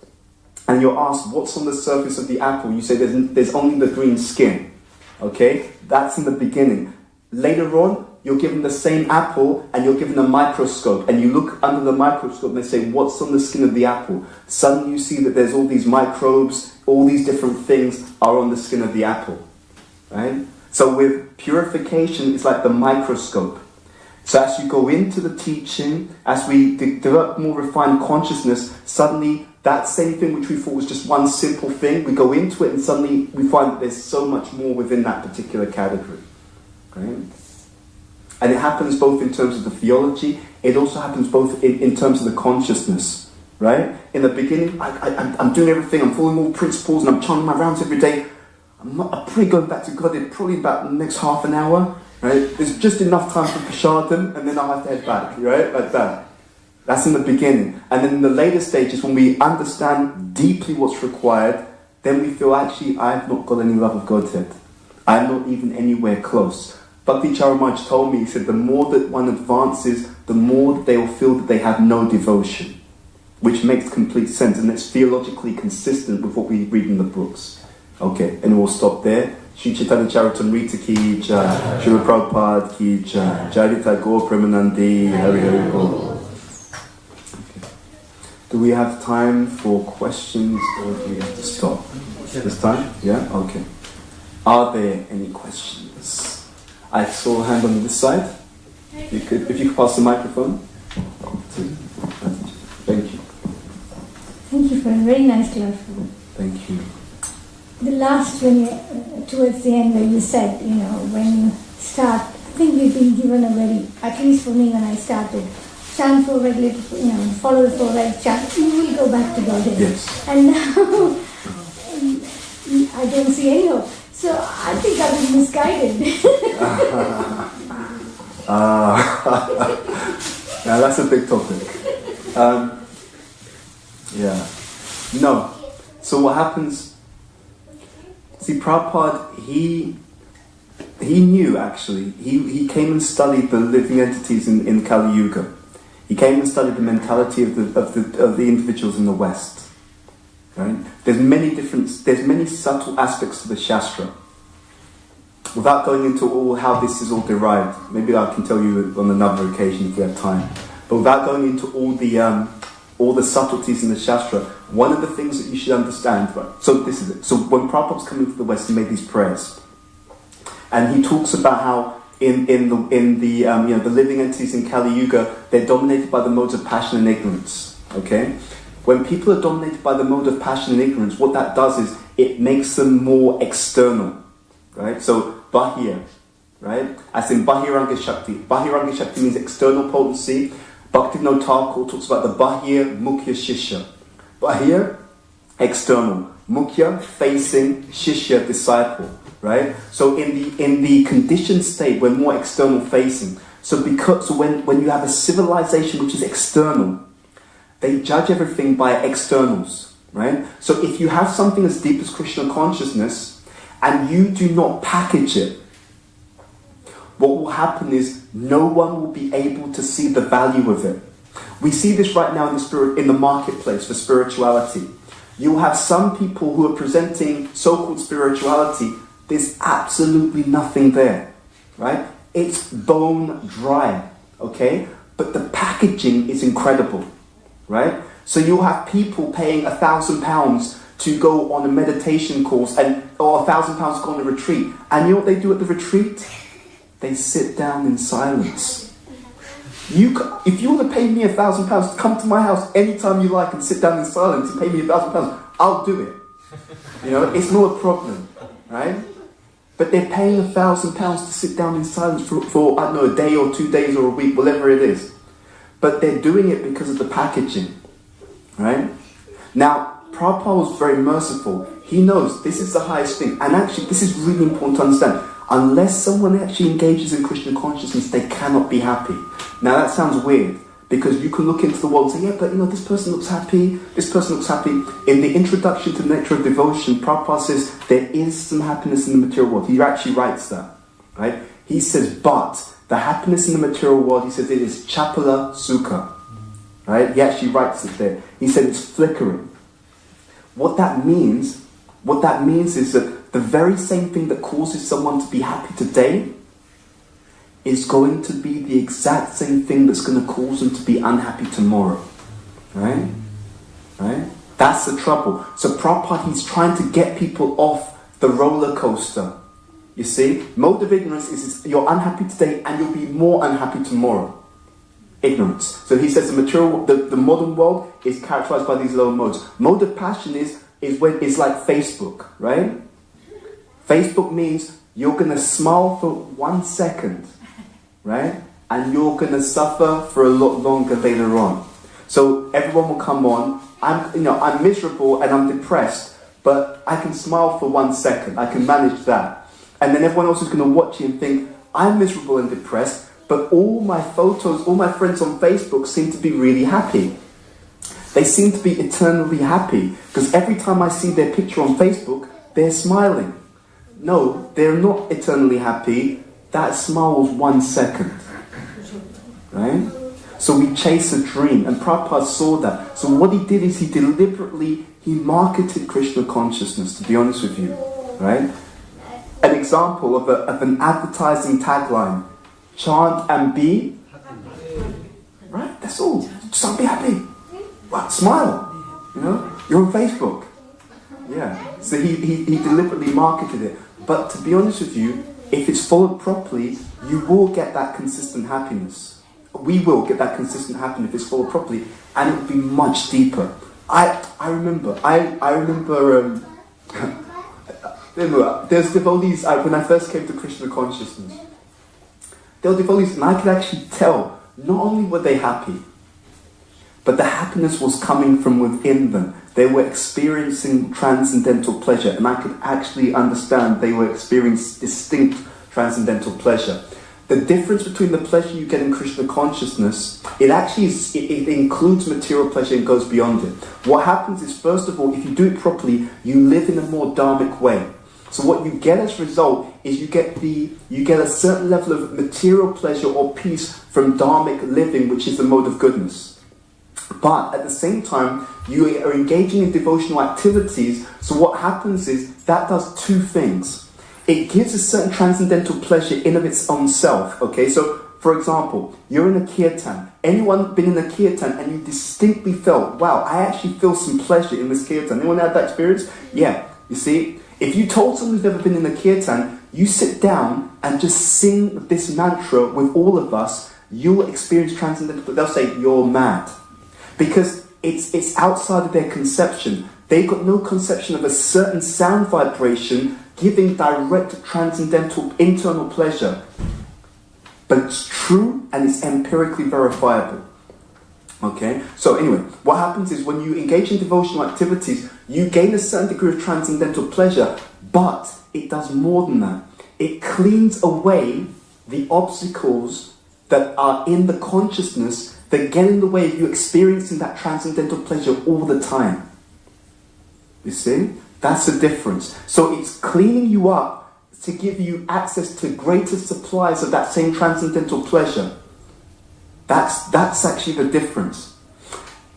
and you're asked what's on the surface of the apple. You say there's only the green skin. Okay? That's in the beginning. Later on, you're given the same apple, and you're given a microscope, and you look under the microscope and they say, what's on the skin of the apple? Suddenly you see that there's all these microbes, all these different things are on the skin of the apple, right? So with purification, it's like the microscope. So as you go into the teaching, as we develop more refined consciousness, suddenly that same thing which we thought was just one simple thing, we go into it and suddenly we find that there's so much more within that particular category, right? And it happens both in terms of the theology, it also happens both in terms of the consciousness. Right? In the beginning, I'm doing everything, I'm following all principles, and I'm chanting my rounds every day. I'm probably going back to God in probably about the next half an hour. Right? There's just enough time for prasadam, and then I'll have to head back. Right? Like that. That's in the beginning. And then in the later stages, when we understand deeply what's required, then we feel, actually, I've not got any love of God yet. I'm not even anywhere close. Bhakti Charamaj told me, he said, the more that one advances, the more they will feel that they have no devotion. Which makes complete sense, and it's theologically consistent with what we read in the books. Okay, and we'll stop there. Shri Chaitanya Charitamrita ki jai, Srila Prabhupada ki jai, Jai Gaur Premanandi, Hari Hari Bol. Do we have time for questions, or do we have to stop? This time? Yeah? Okay. Are there any questions? I saw a hand on this side. If you could pass the microphone. Thank you. Thank you for a very nice class. Thank you. The last, towards the end where you said, when you start, I think we've been given a very, at least for me when I started, chant for regulated, follow the four right chant, you will go back to God. Yes. And now, I don't see any hope. So I think I was misguided. Now that's a big topic. Yeah. No. So what happens, See, Prabhupada, he knew actually. He came and studied the living entities in Kali Yuga. He came and studied the mentality of the individuals in the West. Right? There's many subtle aspects to the Shastra. Without going into how this is all derived, maybe I can tell you on another occasion if we have time. But without going into all the subtleties in the Shastra, one of the things that you should understand, right? So this is it. So when Prabhupada was coming to the West, he made these prayers, and he talks about how in the living entities in Kali Yuga, they're dominated by the modes of passion and ignorance. Okay, when people are dominated by the mode of passion and ignorance, what that does is it makes them more external, right? So Bahir, right? As in Bahiranga Shakti. Bahiranga Shakti means external potency. Bhaktivinoda Thakur talks about the Bahir, Mukhya, Shishya. Bahir, external. Mukhya, facing. Shishya, disciple. Right? So in the conditioned state, we're more external facing. So when you have a civilization which is external, they judge everything by externals. Right? So if you have something as deep as Krishna consciousness, and you do not package it, what will happen is no one will be able to see the value of it. We see this right now in the marketplace for spirituality. You'll have some people who are presenting so-called spirituality. There's absolutely nothing there, right? It's bone dry, okay? But the packaging is incredible, right? So you'll have people paying £1,000 to go on a meditation course or £1,000 to go on a retreat. And you know what they do at the retreat? They sit down in silence. If you want to pay me £1,000 to come to my house anytime you like and sit down in silence and pay me £1,000, I'll do it. It's not a problem, right? But they're paying £1,000 to sit down in silence for I don't know, a day or 2 days or a week, whatever it is. But they're doing it because of the packaging, right? Now, Prabhupada was very merciful. He knows this is the highest thing. And actually, this is really important to understand. Unless someone actually engages in Krishna consciousness, they cannot be happy. Now, that sounds weird, because you can look into the world and say, yeah, but this person looks happy, this person looks happy. In the introduction to Nectar of Devotion, Prabhupada says there is some happiness in the material world. He actually writes that, right? He says, but the happiness in the material world, he says it is chapala sukha, right? He actually writes it there. He said it's flickering. What that means is that the very same thing that causes someone to be happy today is going to be the exact same thing that's going to cause them to be unhappy tomorrow. Right? Right? That's the trouble. So Prabhupada, he's trying to get people off the roller coaster. You see? Mode of ignorance is you're unhappy today and you'll be more unhappy tomorrow. Ignorance. So he says the modern world is characterized by these lower modes. Mode of passion is like Facebook, right? Facebook means you're going to smile for 1 second, right? And you're going to suffer for a lot longer later on. So everyone will come on. I'm miserable and I'm depressed, but I can smile for 1 second. I can manage that. And then everyone else is going to watch you and think, I'm miserable and depressed, but all my photos, all my friends on Facebook seem to be really happy. They seem to be eternally happy because every time I see their picture on Facebook, they're smiling. No, they're not eternally happy. That smile was 1 second. Right? So we chase a dream, and Prabhupada saw that. So what he did is he marketed Krishna consciousness, to be honest with you. Right? An example of an advertising tagline. Chant and be. Right? That's all. Just be happy. What? Smile. You're on Facebook. Yeah. So he deliberately marketed it. But to be honest with you, if it's followed properly, you will get that consistent happiness. We will get that consistent happiness if it's followed properly, and it will be much deeper. I remember there's devotees, when I first came to Krishna consciousness, there were devotees, and I could actually tell, not only were they happy, but the happiness was coming from within them. They were experiencing transcendental pleasure, and I could actually understand they were experiencing distinct transcendental pleasure. The difference between the pleasure you get in Krishna consciousness, it includes material pleasure and goes beyond it. What happens is, first of all, if you do it properly, you live in a more dharmic way. So what you get as a result is you get a certain level of material pleasure or peace from dharmic living, which is the mode of goodness. But at the same time, you are engaging in devotional activities. So what happens is that does two things. It gives a certain transcendental pleasure in of its own self. Okay, so for example, you're in a kirtan. Anyone been in a kirtan and you distinctly felt, wow, I actually feel some pleasure in this kirtan? Anyone had that experience? Yeah, you see, if you told someone who's never been in a kirtan, you sit down and just sing this mantra with all of us, you'll experience transcendental, but they'll say, you're mad. Because it's outside of their conception. They've got no conception of a certain sound vibration giving direct transcendental internal pleasure. But it's true and it's empirically verifiable. Okay? So anyway, what happens is when you engage in devotional activities, you gain a certain degree of transcendental pleasure, but it does more than that. It cleans away the obstacles that are in the consciousness that get in the way of you experiencing that transcendental pleasure all the time. You see? That's the difference. So it's cleaning you up to give you access to greater supplies of that same transcendental pleasure. That's actually the difference.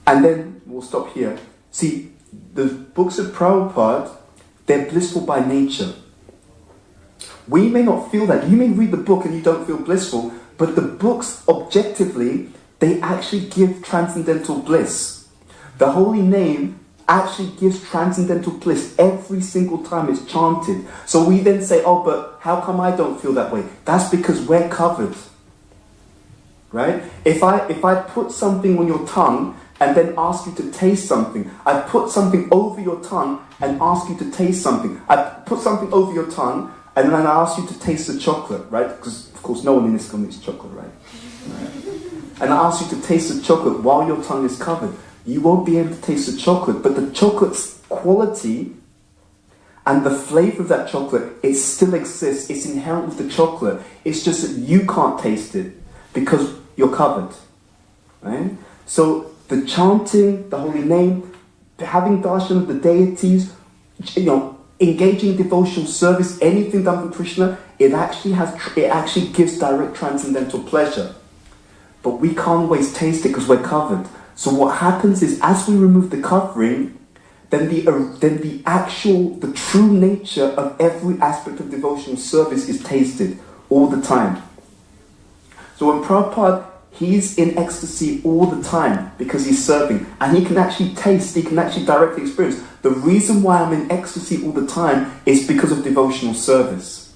And then, we'll stop here. See, the books of Prabhupada, they're blissful by nature. We may not feel that. You may read the book and you don't feel blissful, but the books, objectively, they actually give transcendental bliss. The holy name actually gives transcendental bliss every single time it's chanted. So we then say, oh, but how come I don't feel that way? That's because we're covered. Right? If I put something on your tongue and then ask you to taste something, I put something over your tongue and ask you to taste something. I put something over your tongue and then I ask you to taste the chocolate, right? Because, of course, no one in ISKCON eats chocolate, right? And I ask you to taste the chocolate while your tongue is covered. You won't be able to taste the chocolate, but the chocolate's quality and the flavour of that chocolate, it still exists. It's inherent with the chocolate. It's just that you can't taste it because you're covered, right? So the chanting, the holy name, having darshan of the deities, engaging in devotional service, anything done for Krishna, it actually gives direct transcendental pleasure. But we can't always taste it because we're covered. So what happens is, as we remove the covering, then the true nature of every aspect of devotional service is tasted all the time. So when Prabhupada, he's in ecstasy all the time because he's serving, and he can actually taste, he can actually directly experience. The reason why I'm in ecstasy all the time is because of devotional service.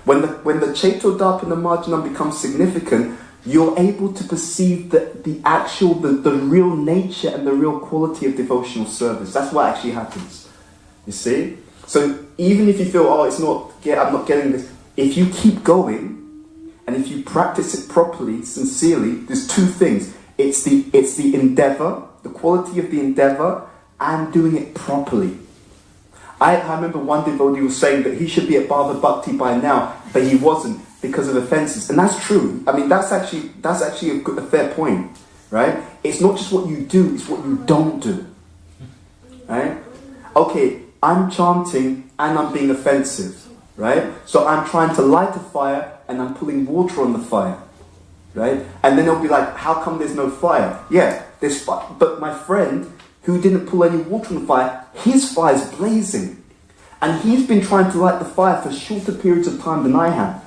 When the Chaitodharma Marjanam becomes significant, you're able to perceive the real nature and the real quality of devotional service. That's what actually happens. You see? So even if you feel, I'm not getting this, if you keep going, and if you practice it properly, sincerely, there's two things. It's the endeavor, the quality of the endeavor, and doing it properly. I remember one devotee was saying that he should be at Bhava Bhakti by now, but he wasn't because of offences. And that's true. I mean, that's actually a fair point, right? It's not just what you do, it's what you don't do, right? Okay, I'm chanting and I'm being offensive, right? So I'm trying to light a fire and I'm pulling water on the fire, right? And then it'll be like, how come there's no fire? Yeah, there's fire. But my friend who didn't pull any water on the fire, his fire's blazing. And he's been trying to light the fire for shorter periods of time than I have.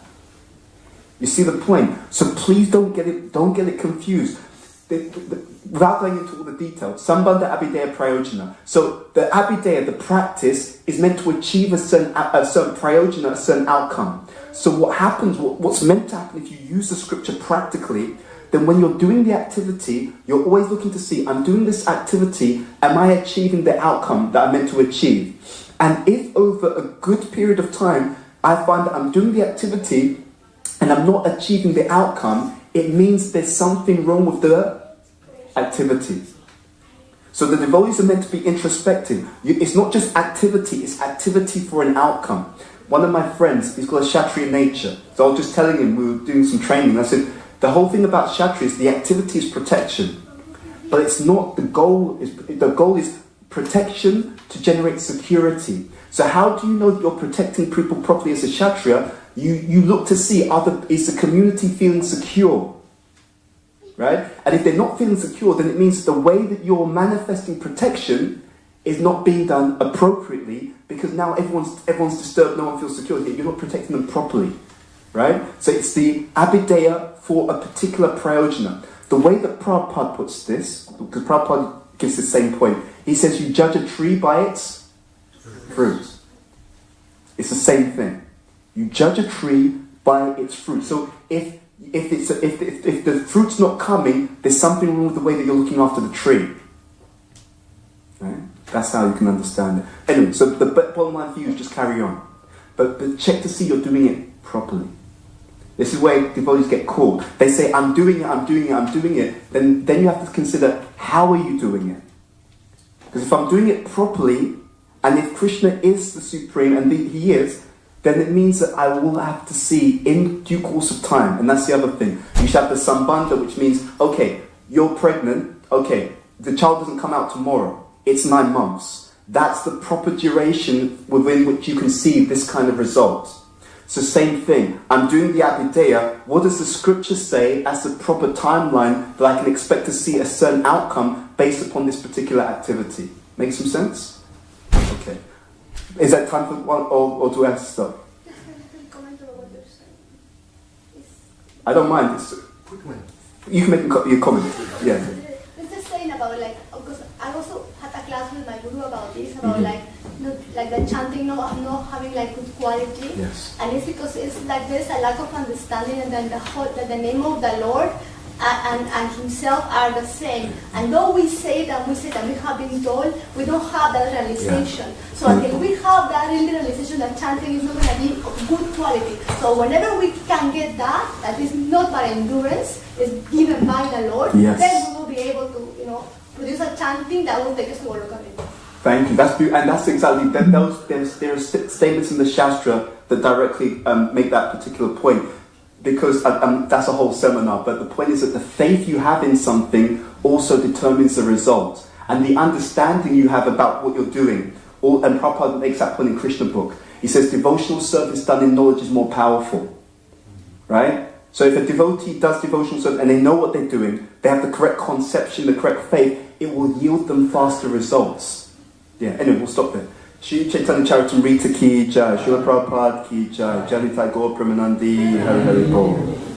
You see the point? So please don't get it confused. Without going into all the details, Sambandha Abhideya Prayojana. So the Abhideya, the practice, is meant to achieve a certain Prayojana, a certain outcome. So what happens, what's meant to happen if you use the scripture practically, then when you're doing the activity, you're always looking to see, I'm doing this activity, am I achieving the outcome that I'm meant to achieve? And if over a good period of time, I find that I'm doing the activity and I'm not achieving the outcome, it means there's something wrong with the activity. So the devotees are meant to be introspective. It's not just activity, it's activity for an outcome. One of my friends, he's got a Kshatriya nature. So I was just telling him, we were doing some training, I said, the whole thing about Kshatriya is the activity is protection. But it's not, the goal is protection to generate security. So how do you know that you're protecting people properly as a Kshatriya? You look to see, is the community feeling secure? Right? And if they're not feeling secure, then it means the way that you're manifesting protection is not being done appropriately, because now everyone's disturbed, no one feels secure. You're not protecting them properly. Right? So it's the Abhideya for a particular prayojana. The way that Prabhupada puts this, because Prabhupada gives the same point, he says you judge a tree by its fruit. It's the same thing. You judge a tree by its fruit. So if the fruit's not coming, there's something wrong with the way that you're looking after the tree. Right? That's how you can understand it. Anyway, so the bottom line for you is just carry on. But check to see you're doing it properly. This is where devotees get caught. They say, I'm doing it. Then you have to consider, how are you doing it? Because if I'm doing it properly, and if Krishna is the supreme, and he is, then it means that I will have to see in due course of time. And that's the other thing. You should have the sambandha, which means, okay, you're pregnant, okay, the child doesn't come out tomorrow. It's 9 months. That's the proper duration within which you can see this kind of result. So same thing, I'm doing the Abhideya. What does the scripture say as the proper timeline that I can expect to see a certain outcome based upon this particular activity? Make some sense? Okay. Is that time for one, or do I have to stop? I don't mind. Quick one. You can make your comment. Yeah. It's just saying about because I also had a class with my guru about this, about the chanting not having good quality. Yes. And it's because it's there's a lack of understanding, and then the name of the Lord and Himself are the same. And though we say that we have been told, we don't have that realization. Yeah. So until we have that realization, that chanting is not going to be of good quality. So whenever we can get that is not by endurance, it's given by the Lord, yes, then we will be able to, produce a chanting that will take us to Golokamita. Thank you. That's exactly there are statements in the Shastra that directly make that particular point. Because that's a whole seminar, but the point is that the faith you have in something also determines the result. And the understanding you have about what you're doing, and Prabhupada makes that point in Krishna book. He says devotional service done in knowledge is more powerful. Right? So if a devotee does devotional service and they know what they're doing, they have the correct conception, the correct faith, it will yield them faster results. Yeah, anyway, we'll stop there. Shri Chaitanya Charitamrita ki jai, Srila Prabhupada ki jai, Jai Nitai Gaur Premanandi, Hari Hari Bol.